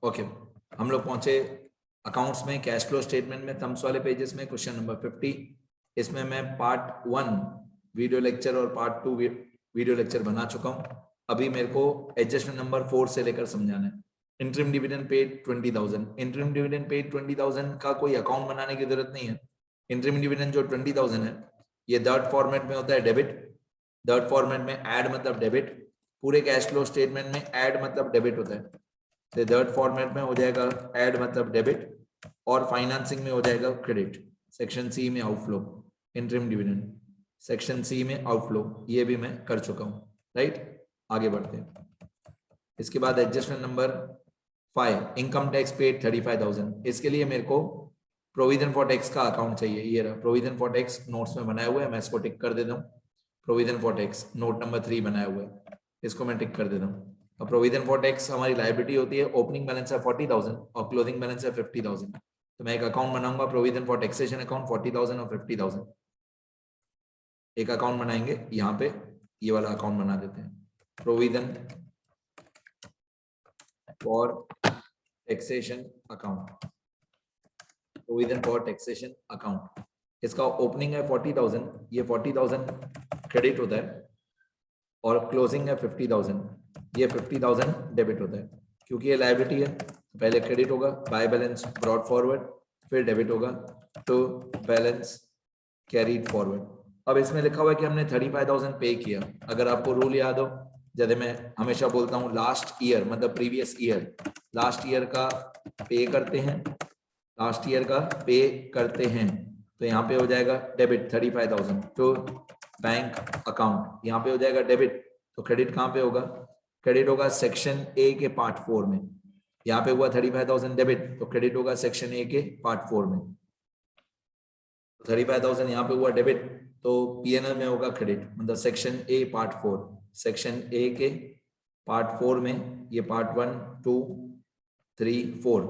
Okay, हम लोग पहुंचे अकाउंट्स में, कैश फ्लो स्टेटमेंट में, थम्स वाले पेजेस में, क्वेश्चन नंबर 50। इसमें मैं पार्ट 1 वीडियो लेक्चर और पार्ट 2 वीडियो लेक्चर बना चुका हूं। अभी मेरे को एडजस्टमेंट नंबर 4 से लेकर समझाना है। Interim dividend paid 20,000। Interim dividend paid 20,000 का कोई अकाउंट बनाने की जरूरत नहीं है। इंटरिम डिविडेंड जो 20,000 है ये थर्ड फॉर्मेट में होता है डेबिट। थर्ड फॉर्मेट में ऐड मतलब डेबिट। पूरे कैश फ्लो स्टेटमेंट में ऐड मतलब डेबिट होता है। तो थर्ड फॉर्मेट में हो जाएगा ऐड मतलब डेबिट, और फाइनेंसिंग में हो जाएगा क्रेडिट। सेक्शन सी में outflow interim dividend, section C में आउटफ्लो, ये भी मैं कर चुका हूं। राइट, आगे बढ़ते हैं। इसके बाद adjustment number 5 income tax paid 35,000। इसके लिए मेरे को प्रोविजन फॉर टैक्स का अकाउंट चाहिए। ये रहा प्रोविजन फॉर टैक्स, नोट्स में बनाया हुआ है, मैं इसको टिक कर देता हूँ। Provision for tax note number 3 बनाया हुआ है, इसको मैं टिक कर देता हूँ। अब प्रोविजन फॉर टैक्स हमारी लायबिलिटी होती है। ओपनिंग बैलेंस है 40,000 और क्लोजिंग बैलेंस है 50,000। तो मैं एक अकाउंट बनाऊंगा प्रोविजन फॉर टैक्सेशन अकाउंट 40,000 और 50,000। एक अकाउंट बनाएंगे, यहाँ पे ये वाला अकाउंट बना देते हैं, provision for taxation account. Provision for taxation account, इसका ओपनिंग है 40,000, ये 40,000 क्रेडिट होता है, और क्लोजिंग है 50,000, ये 50,000 डेबिट होता है। क्योंकि ये लायबिलिटी है, पहले क्रेडिट होगा बाय बैलेंस ब्रॉट फॉरवर्ड, फिर डेबिट होगा टू बैलेंस कैरीड फॉरवर्ड। अब इसमें लिखा हुआ है कि हमने 35,000 पे किया। अगर आपको रूल याद हो, जैसे मैं हमेशा बोलता हूँ लास्ट ईयर मतलब प्रीवियस ईयर, लास्ट ईयर का पे करते हैं, लास्ट ईयर का पे करते हैं, तो यहाँ पे हो जाएगा डेबिट 35,000 टू बैंक अकाउंट। यहाँ पे हो जाएगा डेबिट, तो क्रेडिट कहाँ पे होगा? क्रेडिट होगा सेक्शन ए के पार्ट 4 में। यहाँ पे हुआ 35,000 डेबिट, तो क्रेडिट होगा सेक्शन ए के पार्ट 4 में। 35,000 यहाँ पे हुआ डेबिट, तो पीएनएल में होगा क्रेडिट, मतलब section A part 4। Section A के पार्ट 4 में ये पार्ट 1 2 3 4,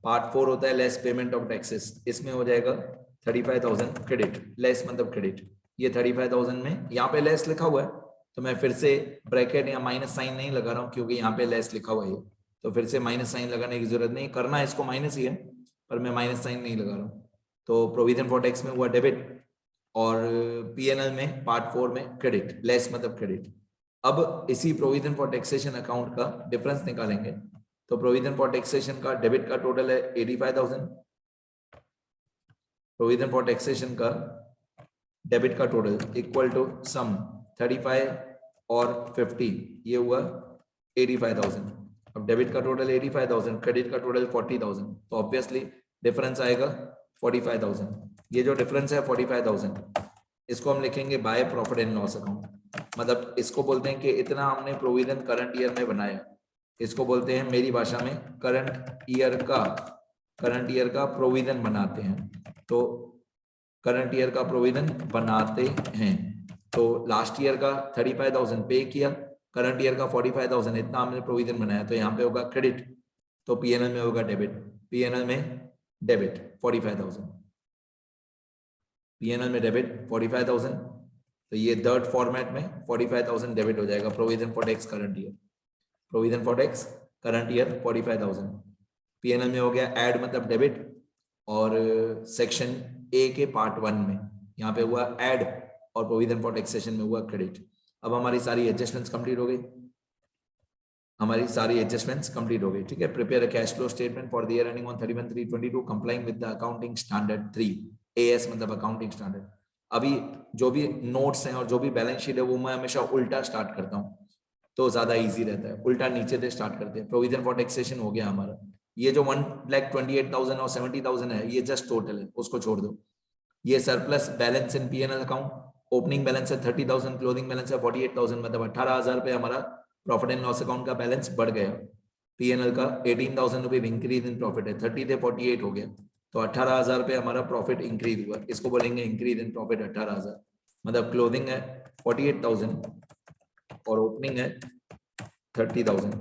पार्ट 4 होता है लेस पेमेंट ऑफ टैक्सेस, इसमें हो जाएगा 35,000 क्रेडिट। लेस मतलब क्रेडिट, ये 35,000 में यहाँ पे लेस लिखा हुआ है, तो मैं फिर से ब्रैकेट या माइनस साइन नहीं लगा रहा हूँ, क्योंकि यहाँ पे लेस लिखा हुआ है, तो फिर से माइनस साइन लगाने की जरूरत नहीं। करना है इसको माइनस ही है, पर मैं माइनस साइन नहीं लगा रहा हूँ। तो प्रोविजन फॉर टैक्स में हुआ डेबिट, और पीएनएल में पार्ट 4 में क्रेडिट, लेस मतलब क्रेडिट। अब इसी प्रोविजन फॉर टैक्सेशन अकाउंट का डिफरेंस निकालेंगे। तो प्रोविजन फॉर टैक्सेशन का डेबिट का टोटल है 85,000, प्रोविजन फॉर टैक्सेशन का डेबिट का टोटल इक्वल टू सम 35 और 50, ये हुआ 85,000। अब डेबिट का टोटल 85,000, क्रेडिट का टोटल 40,000, तो ऑब्वियसली डिफरेंस आएगा 45,000। ये जो डिफरेंस है 45,000, इसको हम लिखेंगे by profit and loss account. मतलब इसको बोलते हैं कि इतना हमने प्रोविजन करंट ईयर में बनाया, इसको बोलते हैं मेरी भाषा में करंट ईयर का प्रोविजन बनाते हैं। तो करंट ईयर का प्रोविजन बनाते हैं, तो लास्ट ईयर का 35,000 पे किया, करंट ईयर का 45,000, इतना हमने प्रोविजन बनाया, तो यहाँ पे होगा क्रेडिट, तो पीएनएल में होगा डेबिट। पीएनएल में डेबिट 45,000, पीएनएल में डेबिट 45,000, तो ये थर्ड फॉर्मेट में 45,000 डेबिट हो जाएगा provision for tax current year. Provision for tax current year 45,000, PNL में हो गया ऐड मतलब डेबिट, और सेक्शन ए के पार्ट 1 में यहाँ पे हुआ ऐड, और प्रोविजन फॉर टैक्सेशन में हुआ क्रेडिट। अब हमारी सारी एडजस्टमेंट्स कंप्लीट हो गई, हमारी सारी एडजस्टमेंट्स कंप्लीट हो गई। ठीक है, prepare a cash flow statement for the year ending on 31/3/22 complying with the accounting standard 3 as मतलब अकाउंटिंग स्टैंडर्ड। अभी जो भी नोट्स हैं और जो भी बैलेंस शीट है वो मैं हमेशा उल्टा स्टार्ट करता हूँ, तो ज्यादा इजी रहता है। उल्टा नीचे से स्टार्ट करते हैं। प्रोविजन फॉर टैक्सेशन हो गया हमारा, ये जो 1,28,000 और 70,000 है ये जस्ट टोटल है, उसको छोड़ दो। ये सरप्लस बैलेंस इन पीएनएल अकाउंट, ओपनिंग बैलेंस है 30,000, क्लोजिंग बैलेंस है 48,000, मतलब 18,000 पे हमारा प्रॉफिट एंड लॉस अकाउंट का बैलेंस बढ़ गया। पीएनएल का 18,000 रुपए इंक्रीज इन प्रॉफिट है, 30 थे 48 हो गया, तो 18,000 पे हमारा प्रॉफिट इंक्रीज हुआ, इसको बोलेंगे इंक्रीज इन प्रॉफिट 18,000। मतलब क्लोजिंग है 48,000 और ओपनिंग है 30,000,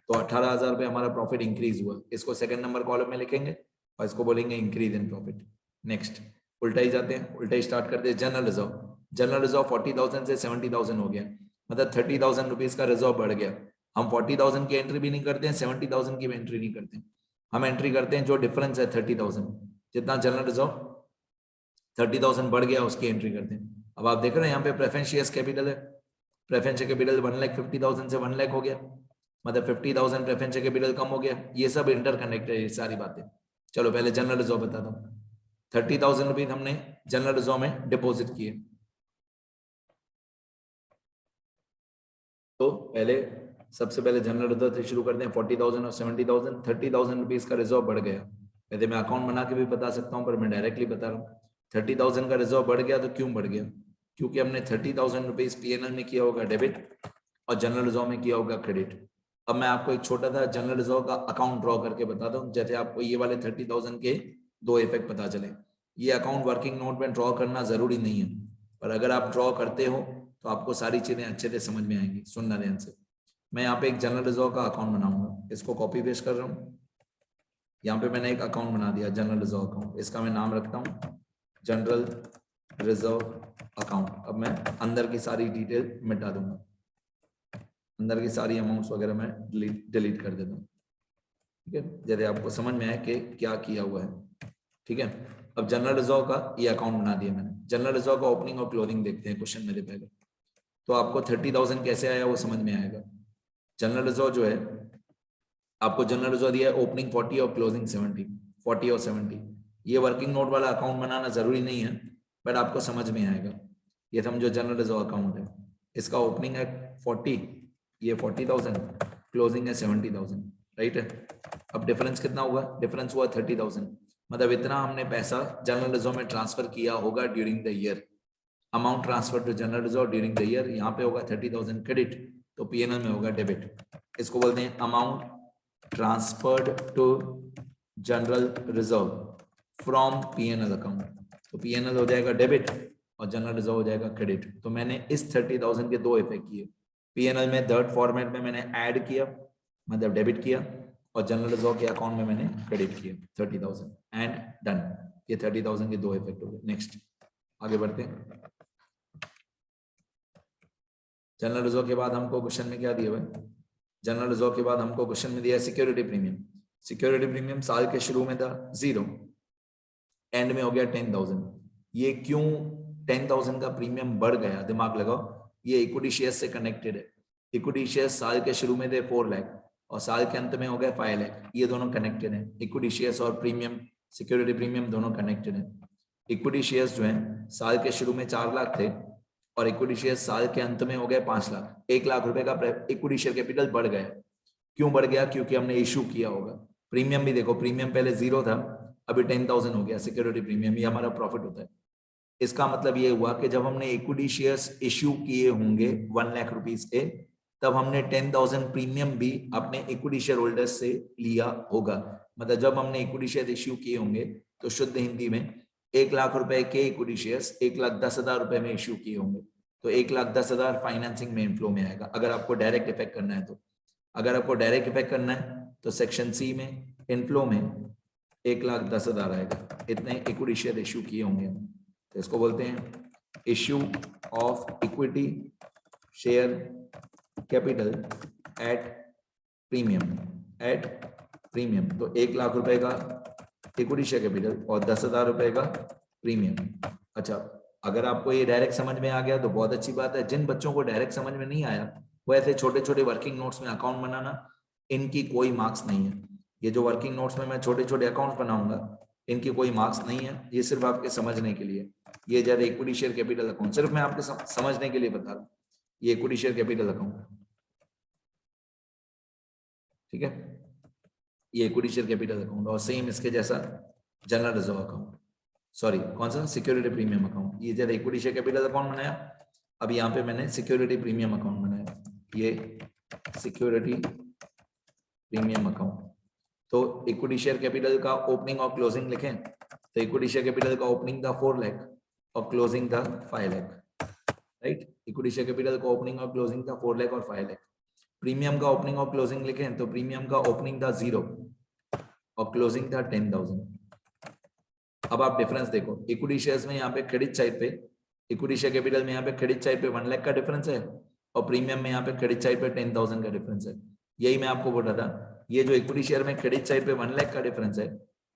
तो 18,000 पे हमारा प्रॉफिट इंक्रीज हुआ, इसको सेकंड नंबर कॉलम में लिखेंगे और इसको बोलेंगे इंक्रीज इन प्रॉफिट। नेक्स्ट उल्टा ही जाते हैं, उल्टा ही स्टार्ट करते हैं। जनरल रिजर्व 40,000 से 70,000 हो गया, मतलब 30,000 रुपीज का रिजर्व बढ़ गया। हम 40,000 की एंट्री भी नहीं करते हैं, 70,000 की भी एंट्री नहीं करते हैं, हम एंट्री करते हैं जो डिफरेंस है 30,000, जितना जनरल रिजर्व 30,000 बढ़ गया उसकी एंट्री करते हैं। अब आप देख रहे हैं यहाँ पे प्रेफरेंस शेयर्स कैपिटल है, प्रेफरेंस कैपिटल 1,50,000 से 1 लाख हो गया, मतलब 50,000 प्रेफरेंस कैपिटल कम हो गया। ये सब इंटरकनेक्टेड है ये सारी बातें। चलो पहले जनरल रिजर्व बताता हूँ। 30,000 रुपीज हमने जनरल रिजर्व में डिपॉजिट किए, तो पहले सबसे पहले जनरल रिजर्व से शुरू करते हैं। 40,000 और 70,000, 30,000 रुपीज का रिजर्व बढ़ गया। वैसे मैं अकाउंट बना के भी बता सकता हूँ, पर मैं डायरेक्टली बता रहा हूँ। 30,000 का रिजर्व बढ़ गया, तो क्यों बढ़ गया? क्योंकि हमने 30,000 रुपीज पीएनएल में किया होगा डेबिट और जनरल रिजर्व में किया होगा क्रेडिट। अब मैं आपको एक छोटा सा जनरल रिजर्व का अकाउंट ड्रॉ करके बता दूं, जैसे आपको ये वाले 30,000 के दो इफेक्ट पता चले। ये अकाउंट वर्किंग नोट में ड्रॉ करना जरूरी नहीं है, पर अगर आप ड्रॉ करते हो तो आपको सारी चीजें अच्छे से समझ में आएंगी। सुनना ध्यान से। मैं यहाँ पे एक जनरल रिजर्व का अकाउंट बनाऊंगा, इसको कॉपी पेस्ट कर रहा हूँ। यहाँ पे मैंने एक अकाउंट बना दिया जनरल रिजर्व अकाउंट, इसका मैं नाम रखता हूँ जनरल रिजर्व अकाउंट। अब मैं अंदर की सारी डिटेल मिटा दूंगा, अंदर की सारी अमाउंट्स वगैरह मैं डिलीट कर देता हूँ। ठीक है, जैसे आपको समझ में आए कि क्या किया हुआ है। ठीक है, अब जनरल रिजर्व का ये अकाउंट बना दिया मैंने। जनरल रिजर्व का ओपनिंग और क्लोजिंग देखते हैं क्वेश्चन मेरे पहले, तो आपको 30,000 कैसे आया वो समझ में आएगा। जनरल रिजर्व जो है, आपको जनरल रिजर्व दिया है ओपनिंग 40 और क्लोजिंग 70, 40 और 70। ये वर्किंग नोट वाला अकाउंट बनाना जरूरी नहीं है, बट आपको समझ में आएगा। ये समझो जनरल रिजर्व अकाउंट है, इसका ओपनिंग है 40, ये 40,000, क्लोजिंग है 70,000, राइट है। अब डिफरेंस कितना हुआ? डिफरेंस हुआ 30,000, मतलब इतना हमने पैसा जनरल रिजर्व में ट्रांसफर किया होगा during the year. Amount transfer to general reserve during the year, यहाँ पे होगा 30,000 क्रेडिट, तो पीएनएल में होगा डेबिट। इसको बोलते हैं amount transferred to general reserve from PNL account. तो पीएनएल हो जाएगा डेबिट और जनरल रिजर्व हो जाएगा क्रेडिट। तो मैंने इस 30,000 के दो इफेक्ट किए। पीएनएल में थर्ड फॉर्मेट में मैंने ऐड किया, मतलब डेबिट किया, और जनरल रिजर्व के अकाउंट में मैंने क्रेडिट किया 30,000 एंड डन। ये 30,000 के दो इफेक्ट हो गए। नेक्स्ट आगे बढ़ते हैं। जनरल रिजर्व के बाद हमको क्वेश्चन में क्या दिया हुआ है? जनरल रिजर्व के बाद हमको क्वेश्चन में दिया है सिक्योरिटी प्रीमियम। सिक्योरिटी प्रीमियम साल के शुरू में था 0, एंड में हो गया 10,000। ये क्यों 10,000 का प्रीमियम बढ़ गया? दिमाग लगाओ, ये इक्विटी शेयर से कनेक्टेड है। इक्विटी शेयर साल के शुरू में थे 4 लाख और साल के अंत में हो गया 5 लाख। ये दोनों कनेक्टेड है, इक्विटी शेयर्स और प्रीमियम, सिक्योरिटी प्रीमियम दोनों कनेक्टेड है। इक्विटी शेयर्स जो है साल के शुरू में 4 लाख थे और इक्विटी शेयर साल के अंत में हो गए 5 लाख। 1 लाख रुपए का इक्विटी शेयर कैपिटल बढ़ गया। क्यों बढ़ गया? क्योंकि हमने इशू किया होगा। प्रीमियम भी देखो, प्रीमियम पहले 0 था, अभी 10,000 हो गया सिक्योरिटी प्रीमियम, ये हमारा प्रॉफिट होता है। इसका मतलब ये हुआ कि जब हमने इक्विटी शेयर्स इश्यू किए होंगे 1 लाख रुपीस के, तब हमने 10,000 प्रीमियम भी अपने इक्विटी शेयर होल्डर्स से लिया होगा। मतलब जब हमने इक्विटी शेयर इश्यू किए होंगे तो शुद्ध हिंदी में 1 लाख रुपए के इक्विटी शेयर्स 1,10,000 रुपए में इश्यू किए होंगे, तो 1,10,000 फाइनेंसिंग में इनफ्लो में आएगा। अगर आपको डायरेक्ट इफेक्ट करना है तो, अगर आपको डायरेक्ट इफेक्ट करना है तो सेक्शन सी में इनफ्लो में 1,10,000 आएगा। इतने इक्विटी शेयर इश्यू किए होंगे, तो इसको बोलते हैं issue of equity share capital at premium, at premium. तो 1 लाख रुपए का इक्विटी शेयर कैपिटल और 10,000 रुपए का प्रीमियम। अच्छा, अगर आपको ये डायरेक्ट समझ में आ गया तो बहुत अच्छी बात है। जिन बच्चों को डायरेक्ट समझ में नहीं आया, वो ऐसे छोटे छोटे वर्किंग नोट्स में अकाउंट बनाना, इनकी कोई मार्क्स नहीं है। ये जो वर्किंग नोट्स में मैं छोटे छोटे अकाउंट बनाऊंगा, इनकी कोई मार्क्स नहीं है, ये सिर्फ आपके समझने के लिए। ये ज्यादा इक्विटी शेयर कैपिटल अकाउंट सिर्फ मैं आपके समझने के लिए बता रहा हूँ। ये इक्विटी शेयर कैपिटल अकाउंट, ठीक है, ये इक्विटी शेयर कैपिटल अकाउंट। और सेम इसके जैसा जनरल रिजर्व अकाउंट, सॉरी कौन सा, सिक्योरिटी प्रीमियम अकाउंट। ये जब इक्विटी शेयर कैपिटल अकाउंट बनाया, अब यहाँ पे मैंने सिक्योरिटी प्रीमियम अकाउंट बनाया, ये सिक्योरिटी प्रीमियम अकाउंट। तो इक्विटी शेयर कैपिटल का ओपनिंग और क्लोजिंग लिखें, तो इक्विटी शेयर कैपिटल का ओपनिंग था 4 लाख और क्लोजिंग था 5 lakh, right. Equity share capital का ओपनिंग और क्लोजिंग था 4 लाख और 5 लाख। प्रीमियम का ओपनिंग और क्लोजिंग लिखें, तो प्रीमियम का ओपनिंग था 0 और क्लोजिंग था 10,000। अब आप डिफरेंस देखो, इक्विटी शेयर्स में यहाँ पे क्रेडिट साइड पे, इक्विटी शेयर कैपिटल में यहाँ पे क्रेडिट साइड पे 1 लाख का डिफरेंस है और प्रीमियम में यहाँ पे क्रेडिट साइड पे 10,000 का डिफरेंस है। यही मैं आपको बोल रहा था, ये जो इक्विटी शेयर में क्रेडिट साइड पे 1 लाख का डिफरेंस है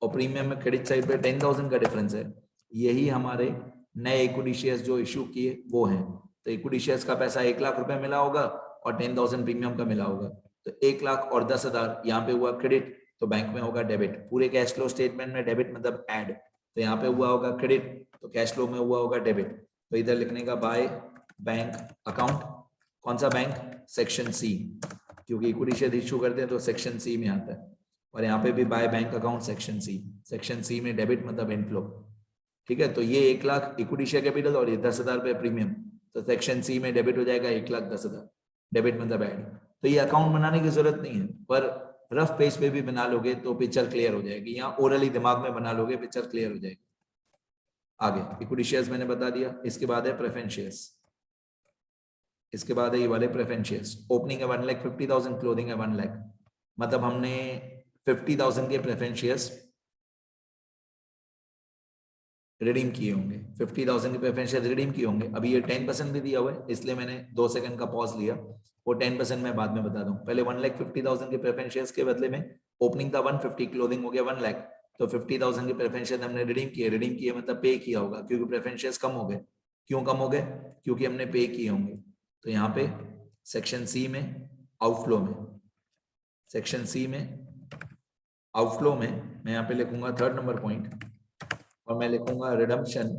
और प्रीमियम में क्रेडिट साइड पे 10,000 का डिफरेंस है, यही हमारे नए इक्विटी शेयर्स जो इश्यू किए वो हैं। तो इक्विटी शेयर्स का पैसा 1 लाख रुपए मिला होगा और 10,000 प्रीमियम का मिला होगा, तो 1 लाख और 10,000 यहाँ पे हुआ क्रेडिट, तो बैंक में होगा डेबिट। पूरे कैश फ्लो स्टेटमेंट में डेबिट मतलब ऐड, तो यहाँ पे हुआ होगा क्रेडिट, तो कैश फ्लो में हुआ होगा डेबिट। तो इधर लिखने का बाय बैंक अकाउंट, कौन सा बैंक, सेक्शन सी, क्योंकि इक्विटी शेयर इश्यू करते हैं तो सेक्शन सी में आता है। और यहाँ पे भी by bank account section C, section C में डेबिट मतलब इनफ्लो। ठीक है, तो ये 1 लाख इक्विटी शेयर कैपिटल और ये 10,000 रुपए प्रीमियम, तो सेक्शन सी में डेबिट हो जाएगा 1,10,000, डेबिट मतलब ऐड। तो ये अकाउंट बनाने की जरूरत नहीं है, पर रफ पेज पे भी बना लोगे तो पिक्चर क्लियर हो जाएगी, यहाँ ओरली दिमाग में बना लोगे पिक्चर क्लियर हो जाएगी। आगे इक्विटी शेयर्स मैंने बता दिया, इसके बाद है प्रेफरेंस शेयर्स, इसके बाद है ये वाले प्रेफरेंस शेयर्स। ओपनिंग है 1,50,000, क्लोजिंग है 1 लाख, मतलब हमने 50,000 के प्रेफरेंस शेयर्स रिडीम किए होंगे, 50,000 के प्रेफरेंस शेयर्स रिडीम किए होंगे। अभी ये 10% भी दिया हुआ है, इसलिए मैंने 2 सेकंड का पॉज लिया, वो 10% मैं बाद में बता दूं। पहले 1,50,000 के प्रेफरेंस शेयर्स के बदले में ओपनिंग था 150, क्लोजिंग हो गया 1 लाख, तो 50,000 के प्रेफरेंस शेयर्स हमने रिडीम किए मतलब पे किया होगा, क्योंकि प्रेफरेंस शेयर्स कम हो गए। क्यों कम हो गए, क्योंकि हमने पे किए होंगे। तो यहाँ पे सेक्शन सी में आउटफ्लो में, सेक्शन सी में आउटफ्लो में मैं यहाँ पे लिखूंगा 3rd नंबर पॉइंट, और मैं लिखूंगा रिडम्पशन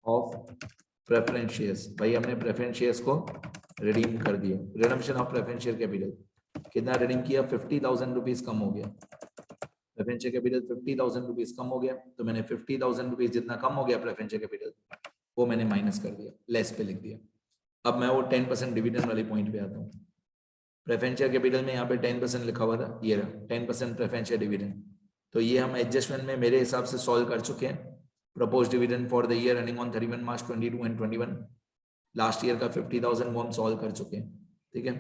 ऑफ प्रेफरेंस शेयर्स। भाई हमने प्रेफरेंस शेयर्स को रिडीम कर दिया, redemption of preference share capital. कितना रिडीम किया, 50,000 रुपीज कम हो गया, प्रेफरेंस शेयर कैपिटल 50,000 रुपीज कम हो गया, तो मैंने 50,000 रुपीज जितना कम हो गया प्रेफरेंस शेयर कैपिटल, वो मैंने माइनस कर दिया, लेस पे लिख दिया। अब मैं वो 10% डिविडेंड वाली पॉइंट पे आता हूँ। प्रेफरेंस शेयर कैपिटल में यहाँ पे 10% लिखा हुआ था, ये रहा 10% प्रेफरेंस शेयर डिविडेंड। तो ये हम एडजस्टमेंट में मेरे हिसाब से सॉल्व कर चुके हैं। Propose dividend for the year running on 31 March 22 and 21, last year का 50,000 वो हम सॉल्व कर चुके हैं। ठीक है,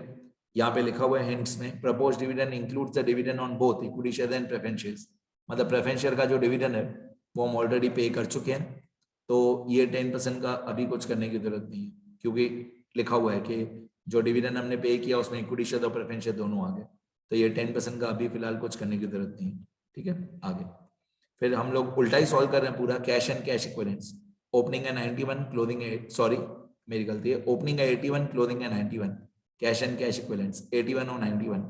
यहाँ पे लिखा हुआ है हिंट्स में, propose dividend includes the dividend on both equity share and preference shares, मतलब प्रेफरेंस शेयर का जो डिविडेंड है वो हम ऑलरेडी पे कर चुके हैं, तो ये 10% का अभी कुछ करने की जरूरत नहीं है, क्योंकि लिखा हुआ है कि जो डिविडेंड हमने पे किया उसमें इक्विटी शेयर और प्रेफरेंस शेयर दोनों आ गए, तो ये 10% का अभी फिलहाल कुछ करने की जरूरत नहीं है। ठीक है, आगे फिर हम लोग उल्टा ही सॉल्व कर रहे हैं पूरा, cash and cash equivalents. Opening है 91, क्लोजिंग है, सॉरी मेरी गलती है, ओपनिंग है 81, क्लोजिंग है 91, कैश एंड कैश इक्विवेलेंट्स 81 और 91,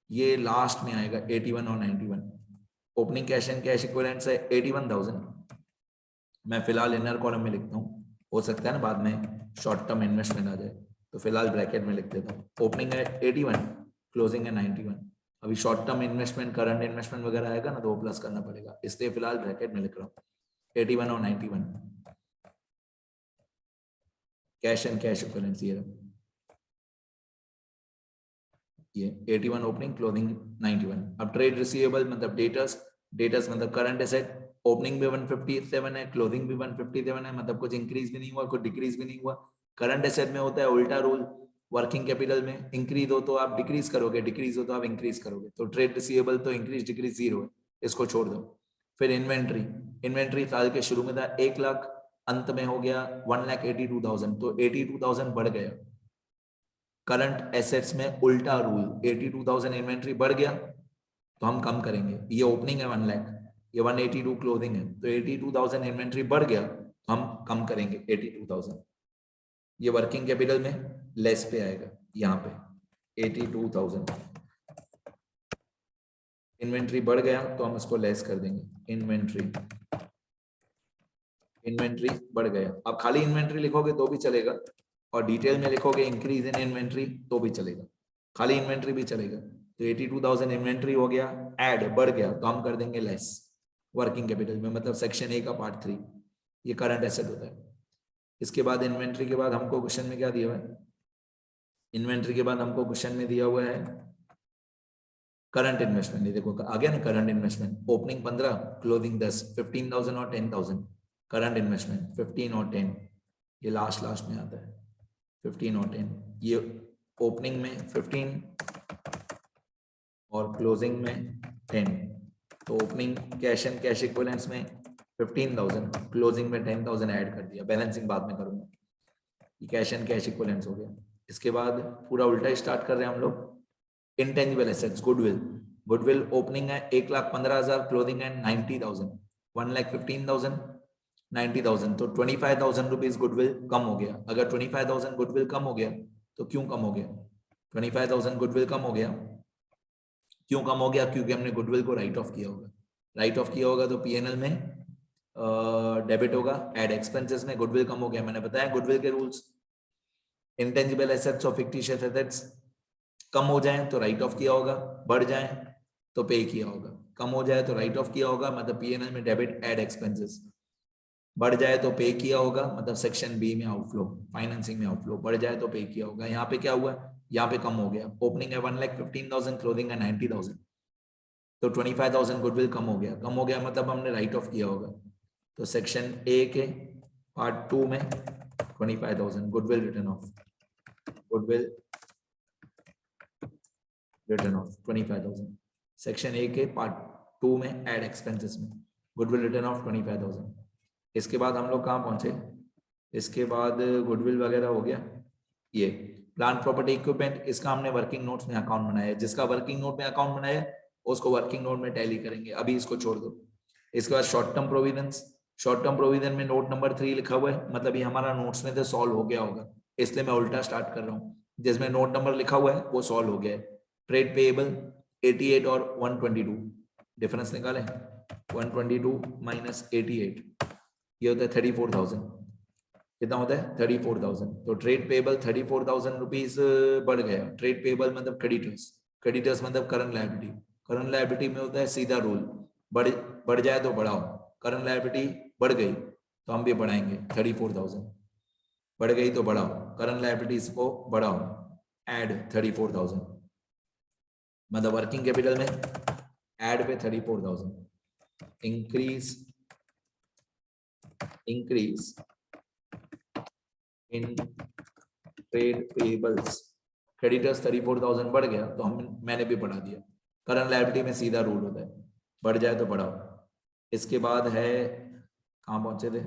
ये लास्ट में आएगा 81 और 91। Opening cash and cash equivalents है 81,000, मैं फिलहाल इनर कॉलम में लिखता हूँ, हो सकता है ना बाद में शॉर्ट टर्म इन्वेस्टमेंट आ जाए, तो फिलहाल ब्रैकेट में लिख देता हूँ। ओपनिंग है 81, क्लोजिंग है 91, अभी short term investment current investment वगैरह आएगा ना तो वो प्लस करना पड़ेगा, इसलिए फिलहाल ब्रैकेट में लिख रहा हूँ 81 और 91, कैश एंड कैश इक्विवेलेंट्स ये 81 ओपनिंग, क्लोजिंग 91। अब ट्रेड रिसीवेबल मतलब डेटर्स, डेटर्स मतलब करंट एसेट, ओपनिंग भी 157 है, क्लोजिंग भी 157 है, मतलब कुछ इंक्रीज भी नहीं हुआ कुछ डिक्रीज भी नहीं हुआ। करंट एसेट में होता है उल्टा रूल, वर्किंग कैपिटल में इंक्रीज हो तो आप डिक्रीज करोगे, डिक्रीज हो तो आप इंक्रीज करोगे, तो ट्रेड रिसीवेबल तो इंक्रीज डिक्रीज जीरो है, इसको छोड़ दो। फिर इन्वेंट्री, इन्वेंट्री साल के शुरू में था 1 लाख, अंत में हो गया 1,82,000, तो 82,000 बढ़ गया। करंट एसेट्स में उल्टा रूल, 82,000 इन्वेंट्री बढ़ गया तो हम कम करेंगे, ये ओपनिंग है 1 लाख, ये 182 क्लोजिंग है, तो 82,000 इन्वेंट्री बढ़ गया तो हम कम करेंगे 82,000, ये वर्किंग कैपिटल में लेस पे आएगा, यहाँ पे 82,000 इन्वेंट्री बढ़ गया तो हम इसको लेस कर देंगे, इन्वेंट्री बढ़ गया। अब खाली इन्वेंट्री लिखोगे तो भी चलेगा और डिटेल में लिखोगे इंक्रीज इन इन्वेंट्री तो भी चलेगा, खाली इन्वेंट्री भी चलेगा। तो 82,000 इन्वेंट्री हो गया, ऐड बढ़ गया तो हम कर देंगे लेस वर्किंग कैपिटल में, मतलब सेक्शन ए का पार्ट 3, ये करंट एसेट होता है। इसके बाद इन्वेंट्री के बाद हमको क्वेश्चन में क्या दिया हुआ है, इन्वेंट्री के बाद हमको क्वेश्चन में दिया हुआ है करंट इन्वेस्टमेंट, ये देखो आ गया ना करंट इन्वेस्टमेंट, ओपनिंग 15, क्लोजिंग 10, 15,000 और 10,000, करंट इन्वेस्टमेंट 15 और 10, ये लास्ट में आता है 15 और 10, ये ओपनिंग में 15 और क्लोजिंग में 10, तो opening cash and cash equivalents में 15,000, क्लोजिंग में 10,000 ऐड कर दिया, बैलेंसिंग बाद में करूंगा। कैश एंड कैश इक्विवेलेंट्स हो गया। इसके बाद पूरा उल्टा स्टार्ट कर रहे हैं हम लोग। Intangible assets, goodwill, goodwill opening है 1,15,000, क्लोजिंग है 90,000, 1,15,000, 90,000, तो 25,000 रुपीज गुडविल कम हो गया। अगर 25,000 गुडविल कम हो गया तो क्यों कम हो गया? 25,000 गुडविल कम हो गया, क्यों कम हो गया? क्योंकि हमने गुडविल को राइट ऑफ किया होगा। राइट ऑफ किया होगा तो पीएनएल में डेबिट होगा, एड एक्सपेंसेस में गुडविल कम हो गया। मैंने बताया गुडविल के रूल्स। इंटेंजिबल एसेट्स और फिक्टिशियस एसेट्स कम हो जाए तो राइट ऑफ किया होगा, बढ़ जाए तो पे किया होगा। कम हो जाए तो राइट ऑफ किया होगा, मतलब पीएनएल में डेबिट एड एक्सपेंसेस। बढ़ जाए तो पे किया होगा, मतलब सेक्शन बी में आउटफ्लो, फाइनेंसिंग में आउटफ्लो। बढ़ जाए तो पे किया होगा। यहाँ पे क्या हुआ? यहाँ पे कम हो गया। ओपनिंग है 1,15,000, क्लोजिंग है 90,000, तो 25,000 गुडविल कम हो गया। कम हो गया मतलब हमने राइट ऑफ किया होगा। तो सेक्शन ए के पार्ट 2 में 25,000 goodwill return of, goodwill return of 25,000। Section A के पार्ट 2 में एड एक्सपेंसेस में गुडविल रिटर्न ऑफ 25,000। इसके बाद हम लोग कहाँ पहुंचे? इसके बाद गुडविल वगैरह हो गया। ये प्लांट प्रॉपर्टी इक्विपमेंट, इसका हमने वर्किंग नोट्स में अकाउंट बनाया है। जिसका वर्किंग नोट में अकाउंट बनाया है उसको वर्किंग नोट में टैली करेंगे, अभी इसको छोड़ दो। इसके बाद short term provisions, short term provision में नोट नंबर 3 लिखा हुआ है, मतलब ये हमारा नोट्स में से सॉल्व हो गया होगा, इसलिए मैं उल्टा स्टार्ट कर रहा हूँ। जिसमें नोट नंबर लिखा हुआ है वो सॉल्व हो गया है। ट्रेड पेएबल 88 और 122 डिफरेंस निकालें। 122 माइनस 88 ये होता है 34,000। कितना होता है? 34,000। तो ट्रेड पेएबल 34,000 रुपीज बढ़ गया। ट्रेड पेएबल मतलब क्रेडिटर्स, क्रेडिटर्स मतलब करंट लायबिलिटी। करंट लायबिलिटी में होता है सीधा रूल, बढ़ जाए तो बढ़ाओ। करंट लायबिलिटी बढ़ गई तो हम भी बढ़ाएंगे। 34,000 बढ़ गई तो बढ़ाओ, करंट लायबिलिटीज को बढ़ाओ, ऐड 34,000, मतलब वर्किंग कैपिटल में ऐड पे 34,000। Increase in trade payables, creditors 34,000 बढ़ गया तो मैंने भी बढ़ा दिया। करंट लायबिलिटी में सीधा रूल होता है, बढ़ जाए तो बढ़ाओ। इसके बाद है, कहाँ पहुंचे थे?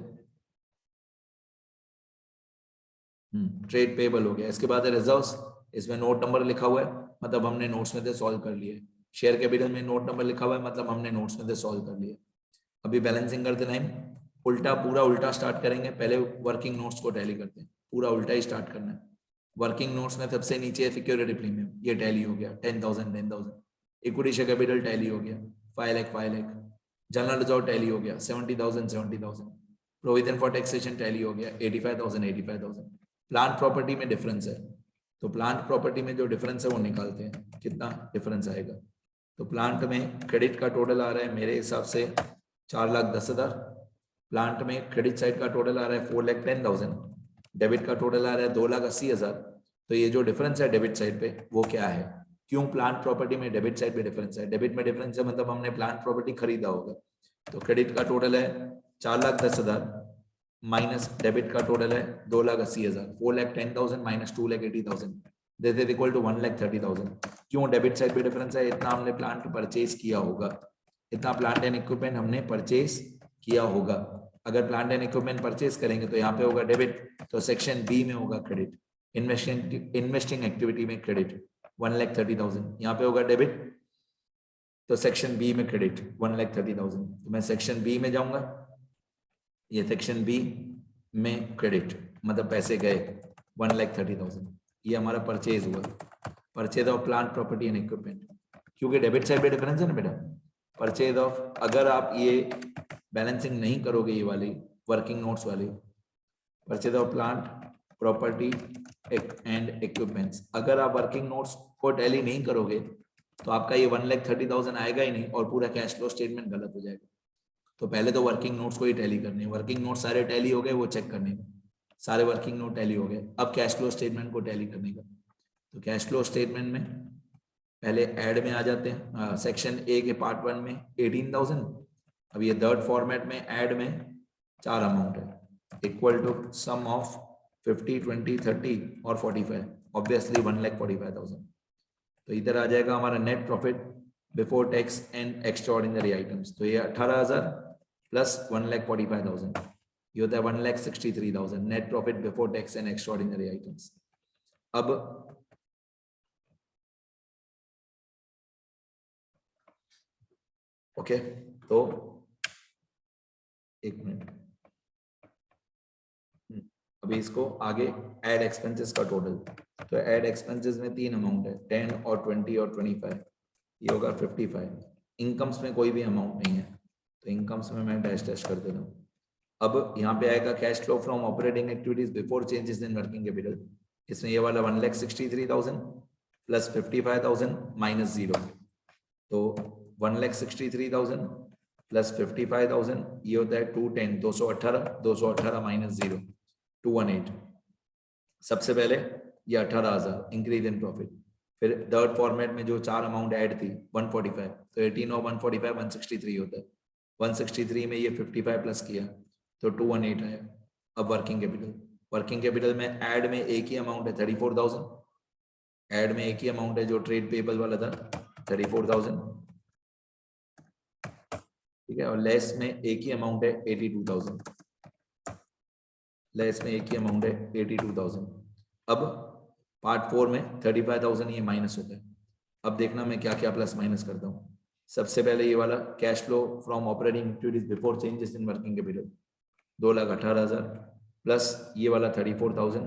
ट्रेड पेएबल हो गया। इसके बाद है रिजर्व्स, इसमें नोट नंबर लिखा हुआ है, मतलब हमने नोट्स में से सॉल्व कर लिए। शेयर कैपिटल में नोट नंबर लिखा हुआ है, मतलब हमने नोट्स में से सॉल्व कर लिए। अभी बैलेंसिंग करते हैं, उल्टा, पूरा उल्टा स्टार्ट करेंगे। पहले वर्किंग नोट्स को टैली करते हैं, पूरा उल्टा ही स्टार्ट करना है। वर्किंग नोट्स में सबसे नीचे है सिक्योरिटी प्रीमियम, ये टैली हो गया 10,000। इक्विटी शेयर कैपिटल टैली हो गया 5 लाख। जनरल रिजर्व टैली हो गया 70,000। प्रोविजन फॉर टैक्सेशन टैली हो गया 85,000। प्लांट प्रॉपर्टी में डिफरेंस है, तो प्लांट प्रॉपर्टी में जो डिफरेंस है वो निकालते हैं, कितना डिफरेंस आएगा। तो प्लांट में क्रेडिट का टोटल आ रहा है मेरे हिसाब से 4,10,000। प्लांट में क्रेडिट साइड का टोटल आ रहा है 4,10,000। डेबिट का टोटल आ रहा है 2,80,000। तो ये जो डिफरेंस है डेबिट साइड पे वो क्या है? क्यों प्लांट प्रॉपर्टी में डेबिट साइड पे डिफरेंस है? डेबिट में डिफरेंस है मतलब हमने प्लांट प्रॉपर्टी खरीदा होगा। तो क्रेडिट का टोटल है 4,10,000 माइनस डेबिट का टोटल है 2,80,000। 4,10,000 minus 2,80,000 this is equal to 1,30,000। क्यों डेबिट साइड पे डिफरेंस है? इतना हमने प्लांट परचेज किया होगा, इतना प्लांट एंड इक्विपमेंट हमने परचेज किया होगा। अगर प्लांट एंड इक्विपमेंट परचेज करेंगे तो यहाँ पे होगा डेबिट, तो सेक्शन बी में होगा क्रेडिट। इन्वेस्टिंग एक्टिविटी में क्रेडिट 1,30,000, यहाँ पे होगा डेबिट, तो सेक्शन बी में क्रेडिट 1,30,000। तो मैं सेक्शन बी में जाऊंगा, ये सेक्शन बी में क्रेडिट मतलब पैसे गए 1,30,000। ये हमारा परचेज हुआ, purchase of plant property and equipment, क्योंकि डेबिट साइड पे डिफरेंस है ना बेटा। परचेज ऑफ, अगर आप ये बैलेंसिंग नहीं करोगे, ये वाली वर्किंग नोट्स वाली, purchase of plant property and equipments, अगर आप वर्किंग नोट्स को टैली नहीं करोगे तो आपका ये 1,30,000 आएगा ही नहीं और पूरा कैश फ्लो स्टेटमेंट गलत हो जाएगा। तो पहले तो वर्किंग नोट्स को ही टैली करने, वर्किंग नोट सारे टैली हो गए वो चेक करने का, सारे वर्किंग नोट टैली हो गए। अब कैश फ्लो स्टेटमेंट को टैली करने का, तो कैश फ्लो स्टेटमेंट में पहले ऐड में आ जाते हैं। सेक्शन ए के पार्ट 1 में 18,000। अब ये थर्ड फॉर्मेट में ऐड में 4 अमाउंट है, इक्वल टू सम ऑफ 50, 20, 30 और 45, ऑब्वियसली 1,45,000। तो इधर आ जाएगा हमारा net profit before tax and extraordinary items. तो ये 18,000 प्लस 1,45,000, ये होता है 1,63,000 net profit before tax and extraordinary items. अब ओके, तो एक मिनट, अभी इसको आगे ऐड एक्सपेंसेस का टोटल, तो ऐड एक्सपेंसेस में 3 अमाउंट है, 10 और 20 और 25, ये होगा 55। इनकम्स में कोई भी अमाउंट नहीं है, तो इनकम्स में मैं डैश डैश कर देता हूँ। अब यहाँ पे आएगा cash flow from operating activities before changes in working capital, इसमें ये वाला 1,63,000 प्लस 55,000 माइनस 0, तो 1,63,000 प्लस 55,000 ये होता है 210, 218 माइनस 0, 218। सबसे पहले ये 18,000 इंक्रीज इन प्रॉफिट, फिर थर्ड फॉर्मेट में जो 4 अमाउंट ऐड थी 145, तो 18 और 145 163 होता है, 163 में ये 55 प्लस किया तो 218 आया। अब वर्किंग कैपिटल में ऐड में एक ही अमाउंट है 34,000, ऐड में एक ही अमाउंट है जो ट्रेड पेबल वाला था 34,000, ठीक है, और लेस में एक ही अमाउंट है 82,000, लेस में एक ही अमाउंट है 82,000। अब पार्ट 4 में 35,000 ये माइनस होता है। अब देखना मैं क्या क्या प्लस माइनस करता हूँ। सबसे पहले ये वाला cash flow from operating activities before changes in working capital 2,18,000 plus ये वाला 34,000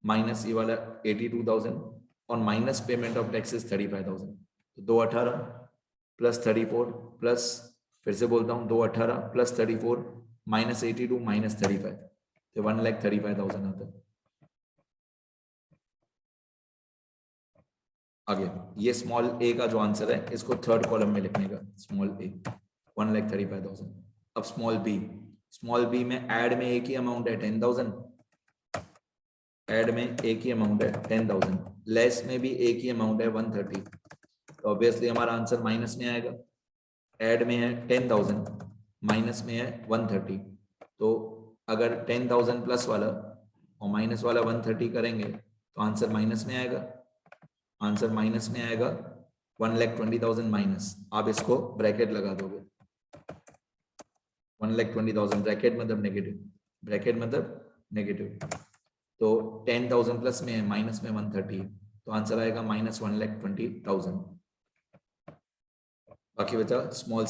माइनस ये वाला 82,000 और माइनस पेमेंट ऑफ टैक्सेस 35,000, तो 218 प्लस 34 प्लस, फिर से बोलता हूँ 218 प्लस 34 माइनस 82 माइनस 35, तो 1,35,000 आता है। आगे ये स्मॉल ए का जो आंसर है इसको थर्ड कॉलम में लिखने का, स्मॉल ए 1,35,000। अब स्मॉल बी में ऐड में एक ही अमाउंट है 10,000, ऐड में एक ही अमाउंट है 10,000, लेस में भी एक ही अमाउंट है 130, तो ऑब्वियसली हमारा आंसर माइनस में आएगा। ऐड में है 10,000, माइनस में है 130, तो अगर 10,000 प्लस वाला और माइनस वाला 130 करेंगे तो आंसर माइनस में आएगा, आंसर माइनस में आएगा 1,20,000 माइनस। आप इसको ब्रैकेट लगा दोगे, 1,20,000 ब्रैकेट मतलब नेगेटिव, ब्रैकेट मतलब नेगेटिव, तो 10,000 प्लस में है माइनस में 130, तो आंसर आएगा माइनस 1,20,000। बाकी बचा स्मॉल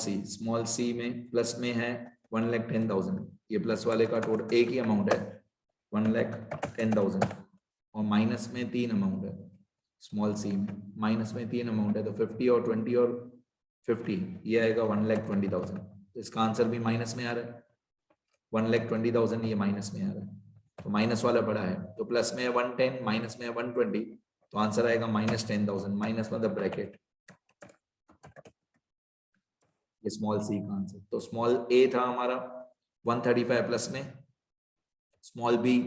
सी में प्लस में है 1,10,000, ये प्लस वाले का टोटल एक ही अमाउंट है 1,10,000 और माइनस में 3 अमाउंट है, स्मॉल सी में माइनस में 3 अमाउंट है, तो 50 और 20 और 50 ये आएगा 1,20,000, तो इसका आंसर भी माइनस में आ रहा है, 1,20,000 ये माइनस में आ रहा है, तो माइनस वाला बड़ा है, तो प्लस में है 110 माइनस में है 120, तो आंसर आएगा माइनस 10,000, माइनस मतलब ब्रैकेट, ये स्मॉल सी का आंसर। तो स्मॉल ए था हमारा 135 प्लस में, स्मॉल बी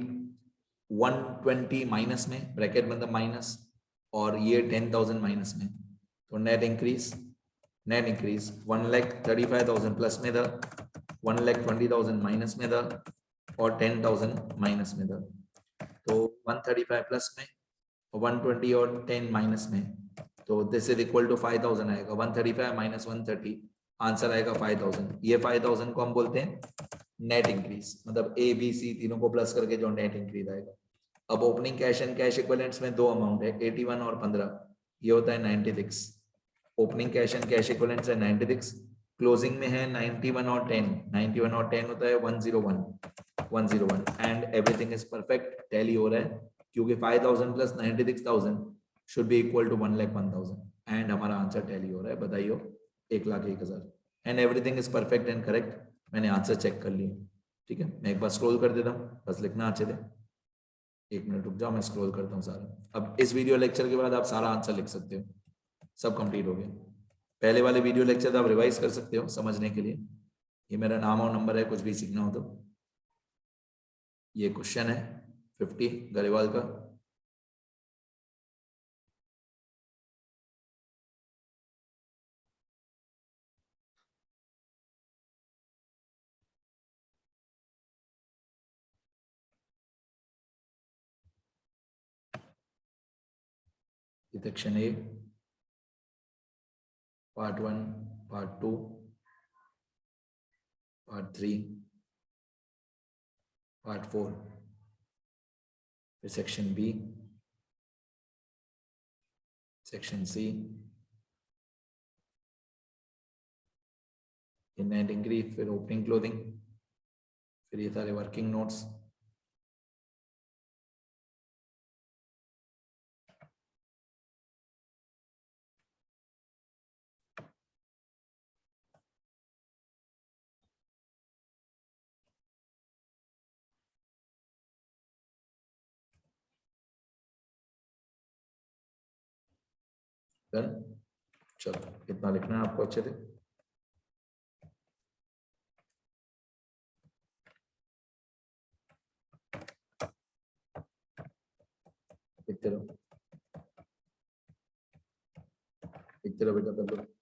120 माइनस में, ब्रैकेट मतलब माइनस, और ये 10,000 माइनस में, तो नेट इंक्रीज 1,35,000 प्लस में था, 1,20,000 माइनस में था और 10,000 माइनस में था, तो 135 प्लस में 120 और 10 माइनस में, तो दिस इज इक्वल टू 5,000 आएगा, 135 माइनस 130 आंसर आएगा 5,000। ये 5,000 को हम बोलते हैं नेट इंक्रीज, मतलब ए बी सी तीनों को प्लस करके जो नेट इंक्रीज आएगा। अब opening cash and cash equivalents में 2 अमाउंट है 81 और 15, ये होता है 96। Opening cash and cash equivalents है 96, क्लोजिंग में है 91 और 10, 91 और 10 होता है 101 and everything is perfect, tally हो रहा है क्योंकि 5,000 plus 96,000 should be equal to 1,01,000 and हमारा आंसर टैली हो रहा है, बधाई हो 1,01,000 and everything is perfect and correct. मैंने आंसर चेक कर लिया, ठीक है, मैं एक बार स्क्रॉल कर देता हूँ, बस लिखना अच्छे से, 1 मिनट रुक जाओ, मैं स्क्रॉल करता हूँ सारा। अब इस वीडियो लेक्चर के बाद आप सारा आंसर लिख सकते हो, सब कंप्लीट हो गया। पहले वाले वीडियो लेक्चर आप रिवाइज कर सकते हो समझने के लिए, ये मेरा नाम और नंबर है, कुछ भी सीखना हो तो। ये क्वेश्चन है 50 गरेवाल का, section A part 1 part 2 part 3 part 4, फिर section B, section C, inner degree, फिर ओपनिंग क्लोथिंग, फिर ये सारे वर्किंग नोट्स। डन। चलो इतना लिखना है आपको अच्छे से। लिखते रहो, लिखते रहो बेटा, कर लो।